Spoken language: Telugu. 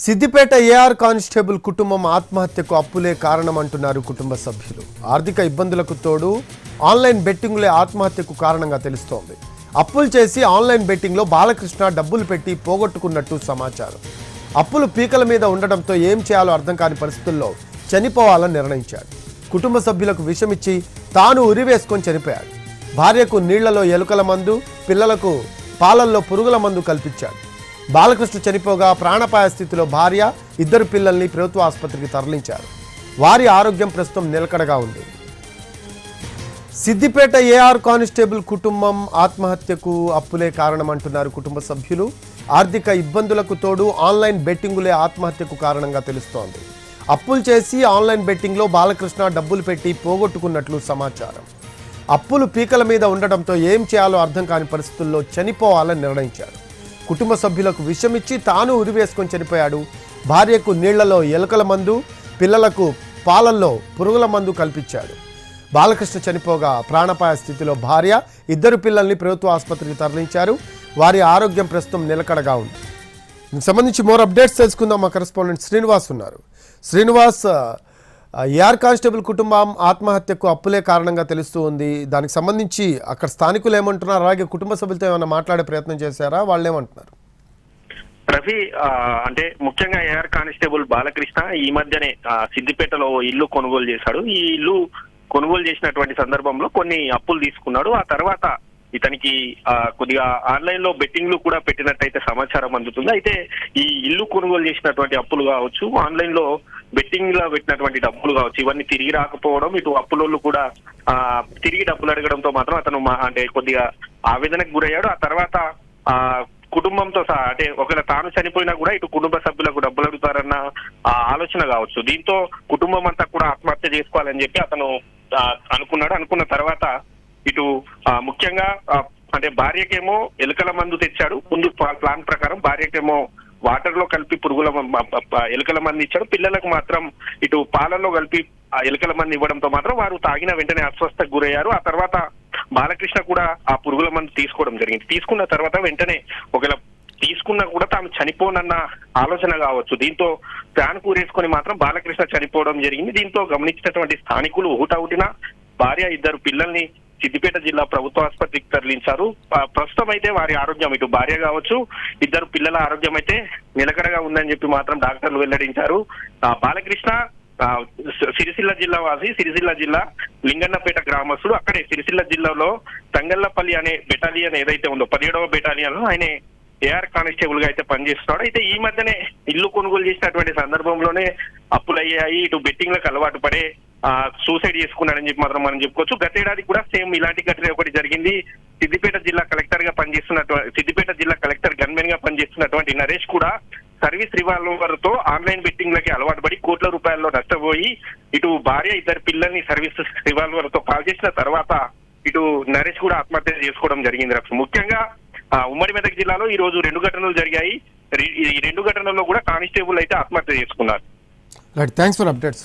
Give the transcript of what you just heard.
సిద్దిపేట ఏఆర్ కానిస్టేబుల్ కుటుంబం ఆత్మహత్యకు అప్పులే కారణమంటున్నారు కుటుంబ సభ్యులు. ఆర్థిక ఇబ్బందులకు తోడు ఆన్లైన్ బెట్టింగ్లే ఆత్మహత్యకు కారణంగా తెలుస్తోంది. అప్పులు చేసి ఆన్లైన్ బెట్టింగ్లో బాలకృష్ణ డబ్బులు పెట్టి పోగొట్టుకున్నట్టు సమాచారం. అప్పులు పీకల మీద ఉండడంతో ఏం చేయాలో అర్థం కాని పరిస్థితుల్లో చనిపోవాలని నిర్ణయించాడు. కుటుంబ సభ్యులకు విషమిచ్చి తాను ఉరివేసుకొని చనిపోయాడు. భార్యకు నీళ్లలో ఎలుకల మందు, పిల్లలకు పాలల్లో పురుగుల మందు కల్పించాడు. బాలకృష్ణ చనిపోగా ప్రాణాపాయ స్థితిలో భార్య, ఇద్దరు పిల్లల్ని ప్రభుత్వ ఆసుపత్రికి తరలించారు. వారి ఆరోగ్యం ప్రస్తుతం నిలకడగా ఉంది. సిద్దిపేట ఏఆర్ కానిస్టేబుల్ కుటుంబం ఆత్మహత్యకు అప్పులే కారణమంటున్నారు కుటుంబ సభ్యులు. ఆర్థిక ఇబ్బందులకు తోడు ఆన్లైన్ బెట్టింగులే ఆత్మహత్యకు కారణంగా తెలుస్తోంది. అప్పులు చేసి ఆన్లైన్ బెట్టింగ్లో బాలకృష్ణ డబ్బులు పెట్టి పోగొట్టుకున్నట్లు సమాచారం. అప్పులు పీకల మీద ఉండడంతో ఏం చేయాలో అర్థం కాని పరిస్థితుల్లో చనిపోవాలని నిర్ణయించాడు. కుటుంబ సభ్యులకు విషమిచ్చి తాను ఉరివేసుకొని చనిపోయాడు. భార్యకు నీళ్లలో ఎలుకల మందు, పిల్లలకు పాలల్లో పురుగుల మందు కల్పించాడు. బాలకృష్ణ చనిపోగా ప్రాణాపాయ స్థితిలో భార్య, ఇద్దరు పిల్లల్ని ప్రభుత్వ ఆసుపత్రికి తరలించారు. వారి ఆరోగ్యం ప్రస్తుతం నిలకడగా ఉంది. దీనికి సంబంధించి మోర్ అప్డేట్స్ తెలుసుకుందాం. మా కరెస్పాండెంట్ శ్రీనివాస్ ఉన్నారు. శ్రీనివాస్, ఏఆర్ కానిస్టేబుల్ కుటుంబం ఆత్మహత్యకు అప్పులే కారణంగా తెలుస్తూ ఉంది. దానికి సంబంధించి అక్కడ స్థానికులు ఏమంటున్నారు, అలాగే కుటుంబ సభ్యులతో ఏమైనా మాట్లాడే ప్రయత్నం చేశారా? వాళ్ళు ఏమంటున్నారు? రవి, అంటే ముఖ్యంగా ఏఆర్ కానిస్టేబుల్ బాలకృష్ణ ఈ మధ్యనే సిద్దిపేటలో ఇల్లు కొనుగోలు చేశాడు. ఈ ఇల్లు కొనుగోలు చేసినటువంటి సందర్భంలో కొన్ని అప్పులు తీసుకున్నాడు. ఆ తర్వాత ఇతనికి కొద్దిగా ఆన్లైన్ లో బెట్టింగ్లు కూడా పెట్టినట్టయితే సమాచారం అందుతుంది. అయితే ఈ ఇల్లు కొనుగోలు చేసినటువంటి అప్పులు కావచ్చు, ఆన్లైన్ లో బెట్టింగ్ లో పెట్టినటువంటి డబ్బులు కావచ్చు, ఇవన్నీ తిరిగి రాకపోవడం, ఇటు అప్పులోళ్ళు కూడా తిరిగి డబ్బులు అడగడంతో మాత్రం అతను అంటే కొద్దిగా ఆవేదనకు గురయ్యాడు. ఆ తర్వాత కుటుంబంతో సహా, అంటే ఒకవేళ తాను చనిపోయినా కూడా ఇటు కుటుంబ సభ్యులకు డబ్బులు అడుగుతారన్న ఆలోచన కావచ్చు. దీంతో కుటుంబం అంతా కూడా ఆత్మహత్య చేసుకోవాలని చెప్పి అతను అనుకున్నాడు. అనుకున్న తర్వాత ఇటు ముఖ్యంగా అంటే భార్యకేమో ఎలుకల మందు తెచ్చాడు. ముందు ప్లాన్ ప్రకారం భార్యకేమో వాటర్ లో కలిపి పురుగుల ఎలుకల మంది ఇచ్చాడు. పిల్లలకు మాత్రం ఇటు పాలల్లో కలిపి ఎలుకల మంది ఇవ్వడంతో మాత్రం వారు తాగిన వెంటనే అస్వస్థకు గురయ్యారు. ఆ తర్వాత బాలకృష్ణ కూడా ఆ పురుగుల మందు తీసుకోవడం జరిగింది. తీసుకున్న తర్వాత వెంటనే ఒకవేళ తీసుకున్నా కూడా తాను చనిపోనన్న ఆలోచన కావచ్చు. దీంతో ప్లాన్ కూరేసుకొని మాత్రం బాలకృష్ణ చనిపోవడం జరిగింది. దీంతో గమనించినటువంటి స్థానికులు ఊటవుటిన భార్య, ఇద్దరు పిల్లల్ని సిద్దిపేట జిల్లా ప్రభుత్వ ఆసుపత్రికి తరలించారు. ప్రస్తుతం అయితే వారి ఆరోగ్యం, ఇటు భార్య కావచ్చు, ఇద్దరు పిల్లల ఆరోగ్యం అయితే నిలకడగా ఉందని చెప్పి మాత్రం డాక్టర్లు వెల్లడించారు. బాలకృష్ణ సిరిసిల్ల జిల్లా వాసి, సిరిసిల్ల జిల్లా లింగన్నపేట గ్రామస్తుడు. అక్కడే సిరిసిల్ల జిల్లాలో తంగళ్లపల్లి అనే బెటాలియన్ ఏదైతే ఉందో 17వ బెటాలియన్ లో ఆయన ఏఆర్ కానిస్టేబుల్ గా అయితే పనిచేస్తున్నాడు. అయితే ఈ మధ్యనే ఇల్లు కొనుగోలు చేసినటువంటి సందర్భంలోనే అప్పులయ్యాయి. ఇటు బెట్టింగ్ లకు అలవాటు పడే సూసైడ్ చేసుకున్నాడని చెప్పి మాత్రం మనం చెప్పుకోవచ్చు. గతేడాది కూడా సేమ్ ఇలాంటి ఘటన ఒకటి జరిగింది. సిద్దిపేట జిల్లా కలెక్టర్ గా పనిచేస్తున్నటువంటి, సిద్దిపేట జిల్లా కలెక్టర్ గన్మెన్ గా పనిచేస్తున్నటువంటి నరేష్ కూడా సర్వీస్ రివాల్వర్ తో ఆన్లైన్ బెట్టింగ్ లకి అలవాటు పడి కోట్ల రూపాయల్లో నష్టపోయి ఇటు భార్య, ఇద్దరు పిల్లల్ని సర్వీస్ రివాల్వర్ తో కాల్ చేసిన తర్వాత ఇటు నరేష్ కూడా ఆత్మహత్య చేసుకోవడం జరిగింది. ముఖ్యంగా ఉమ్మడి మెదక్ జిల్లాలో ఈ రోజు 2 ఘటనలు జరిగాయి. ఈ 2 ఘటనల్లో కూడా కానిస్టేబుల్ అయితే ఆత్మహత్య చేసుకున్నారు. Thanks for updates.